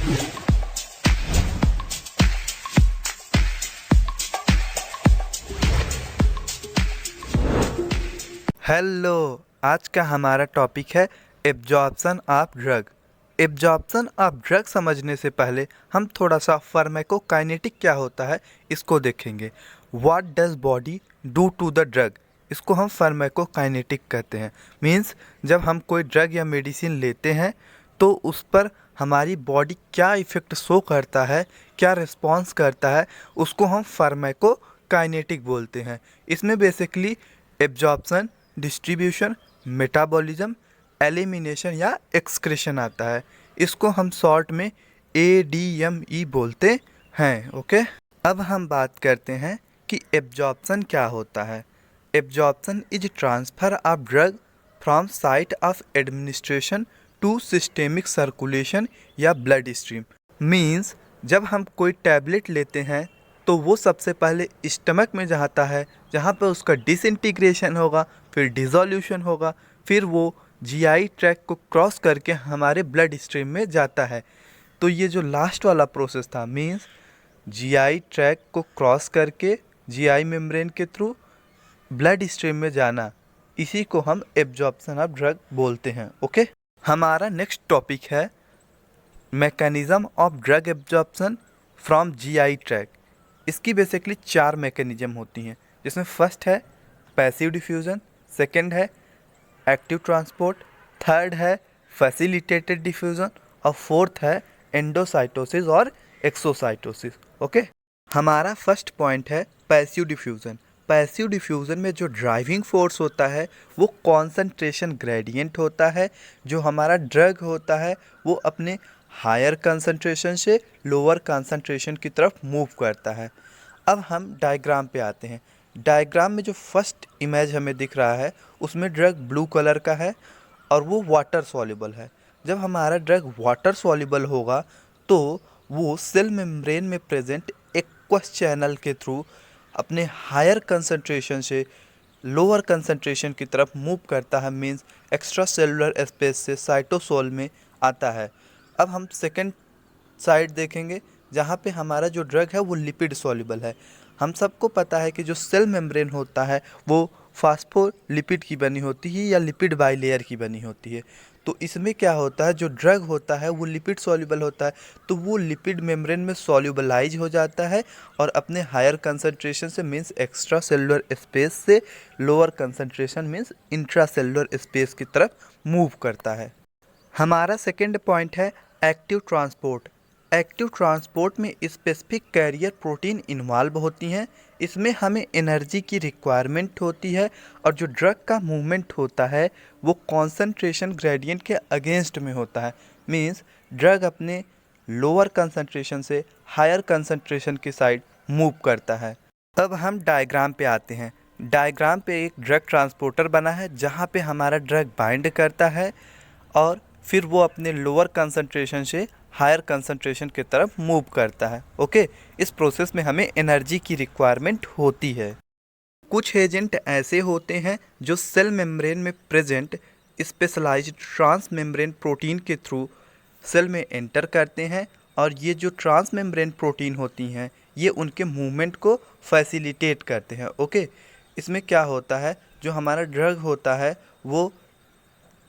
Hello, आज का हमारा टॉपिक है absorption of drug. Absorption of drug समझने से पहले हम थोड़ा सा फार्माकोकाइनेटिक क्या होता है इसको देखेंगे। What does body do to the drug, इसको हम फार्माकोकाइनेटिक कहते हैं। मींस जब हम कोई ड्रग या मेडिसिन लेते हैं तो उस पर हमारी बॉडी क्या इफ़ेक्ट शो करता है, क्या रिस्पॉन्स करता है, उसको हम फार्माकोकाइनेटिक बोलते हैं। इसमें basically absorption, distribution, metabolism, elimination या एक्सक्रीशन आता है। इसको हम शॉर्ट में ADME बोलते हैं। ओके, अब हम बात करते हैं कि एब्जॉर्प्शन क्या होता है। Absorption is transfer of drug from site of administration to systemic circulation या ब्लड स्ट्रीम। मीन्स जब हम कोई टैबलेट लेते हैं तो वो सबसे पहले स्टमक में जाता है, जहाँ पर उसका डिसइंटीग्रेशन होगा, फिर डिसोल्यूशन होगा, फिर वो GI ट्रैक को क्रॉस करके हमारे ब्लड स्ट्रीम में जाता है। तो ये जो लास्ट वाला प्रोसेस था, मीन्स GI ट्रैक को क्रॉस करके GI मेम्ब्रेन के थ्रू ब्लड स्ट्रीम में जाना, इसी को हम एब्जॉर्प्शन ऑफ ड्रग बोलते हैं। ओके, हमारा नेक्स्ट टॉपिक है mechanism of drug absorption from GI track. इसकी बेसिकली 4 मैकेनिज़्म होती हैं, जिसमें फर्स्ट है पैसिव डिफ्यूज़न, सेकंड है एक्टिव ट्रांसपोर्ट, थर्ड है फैसिलिटेटेड डिफ्यूज़न और फोर्थ है एंडोसाइटोसिस और एक्सोसाइटोसिस। ओके, हमारा फर्स्ट पॉइंट है पैसिव डिफ्यूज़न। पैसिव डिफ्यूज़न में जो ड्राइविंग फोर्स होता है वो कॉन्सेंट्रेशन ग्रेडियंट होता है। जो हमारा ड्रग होता है वो अपने हायर कंसंट्रेशन से लोअर कंसंट्रेशन की तरफ मूव करता है। अब हम डायग्राम पे आते हैं। डायग्राम में जो फर्स्ट इमेज हमें दिख रहा है उसमें ड्रग ब्लू कलर का है और वो वाटर सॉल्युबल है। जब हमारा ड्रग वाटर सॉल्युबल होगा तो वो सेल मेम्ब्रेन में प्रेजेंट एक्वस चैनल के थ्रू अपने हायर कंसंट्रेशन से लोअर कंसंट्रेशन की तरफ मूव करता है। मींस एक्स्ट्रा सेलुलर स्पेस से साइटोसोल में आता है। अब हम सेकेंड साइड देखेंगे जहाँ पे हमारा जो ड्रग है वो लिपिड सॉल्युबल है। हम सबको पता है कि जो सेल मेम्ब्रेन होता है वो फास्फोलिपिड की बनी होती है या लिपिड बाइलेयर की बनी होती है। तो इसमें क्या होता है, जो ड्रग होता है वो लिपिड सॉल्युबल होता है, तो वो लिपिड मेम्ब्रेन में सॉल्युबलाइज हो जाता है और अपने हायर कंसंट्रेशन से मीन्स एक्स्ट्रा सेलुलर स्पेस से lower concentration means intra cellular space की तरफ मूव करता है। हमारा सेकेंड पॉइंट है एक्टिव ट्रांसपोर्ट। एक्टिव ट्रांसपोर्ट में स्पेसिफिक कैरियर प्रोटीन इन्वॉल्व होती हैं। इसमें हमें एनर्जी की रिक्वायरमेंट होती है और जो ड्रग का मूवमेंट होता है वो कॉन्सेंट्रेशन ग्रेडियंट के अगेंस्ट में होता है। मींस ड्रग अपने लोअर कंसंट्रेशन से हायर कंसंट्रेशन की साइड मूव करता है। अब हम डायग्राम पे आते हैं। डायग्राम पे एक ड्रग ट्रांसपोर्टर बना है जहाँ पे हमारा ड्रग बाइंड करता है और फिर वो अपने लोअर कंसंट्रेशन से हायर कंसंट्रेशन की तरफ मूव करता है। ओके, इस प्रोसेस में हमें एनर्जी की रिक्वायरमेंट होती है। कुछ एजेंट ऐसे होते हैं जो सेल मेम्ब्रेन में present specialised transmembrane protein के थ्रू सेल में एंटर करते हैं और ये जो ट्रांस मेम्ब्रेन प्रोटीन होती हैं ये उनके मूवमेंट को फैसिलिटेट करते हैं। ओके, इसमें क्या होता है, जो हमारा ड्रग होता है वो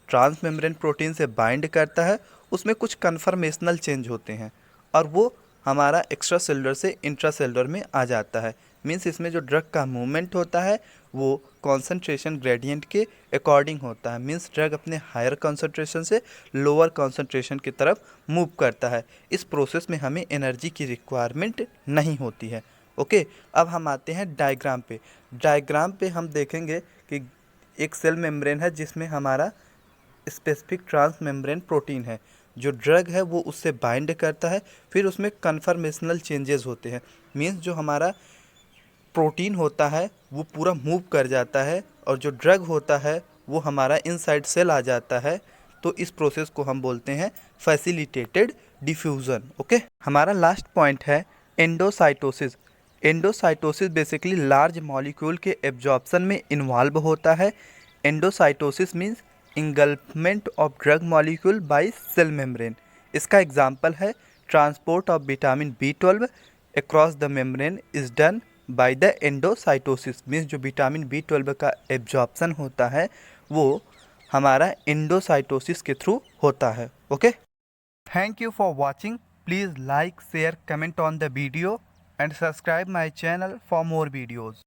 ट्रांस मेम्ब्रेन प्रोटीन से बाइंड करता है, उसमें कुछ कन्फर्मेशनल चेंज होते हैं और वो हमारा एक्स्ट्रा सेलुलर से इंट्रा सेलुलर में आ जाता है। मीन्स इसमें जो ड्रग का मूवमेंट होता है वो कॉन्सेंट्रेशन ग्रेडियंट के अकॉर्डिंग होता है। मीन्स ड्रग अपने हायर कॉन्सेंट्रेशन से लोअर कॉन्सेंट्रेशन की तरफ मूव करता है। इस प्रोसेस में हमें एनर्जी की रिक्वायरमेंट नहीं होती है। ओके, अब हम आते हैं डायग्राम पे। डायग्राम पे हम देखेंगे कि एक सेल मेम्ब्रेन है जिसमें हमारा स्पेसिफिक ट्रांस मेम्ब्रेन प्रोटीन है। जो ड्रग है वो उससे बाइंड करता है, फिर उसमें कन्फर्मेशनल चेंजेस होते हैं। मीन्स जो हमारा प्रोटीन होता है वो पूरा मूव कर जाता है और जो ड्रग होता है वो हमारा इनसाइड सेल आ जाता है। तो इस प्रोसेस को हम बोलते हैं फैसिलिटेटेड डिफ्यूज़न। ओके, हमारा लास्ट पॉइंट है endocytosis. Endocytosis basically large molecule के एब्जॉर्प्शन में इन्वॉल्व होता है। Endocytosis means engulfment of drug molecule by cell membrane. इसका एग्जाम्पल है transport of vitamin B12 across the membrane is done by the endocytosis. Means जो vitamin B12 का absorption होता है वो हमारा एंडोसाइटोसिस के थ्रू होता है। Okay, thank you for watching. Please like, share, comment on the video and subscribe my channel for more videos.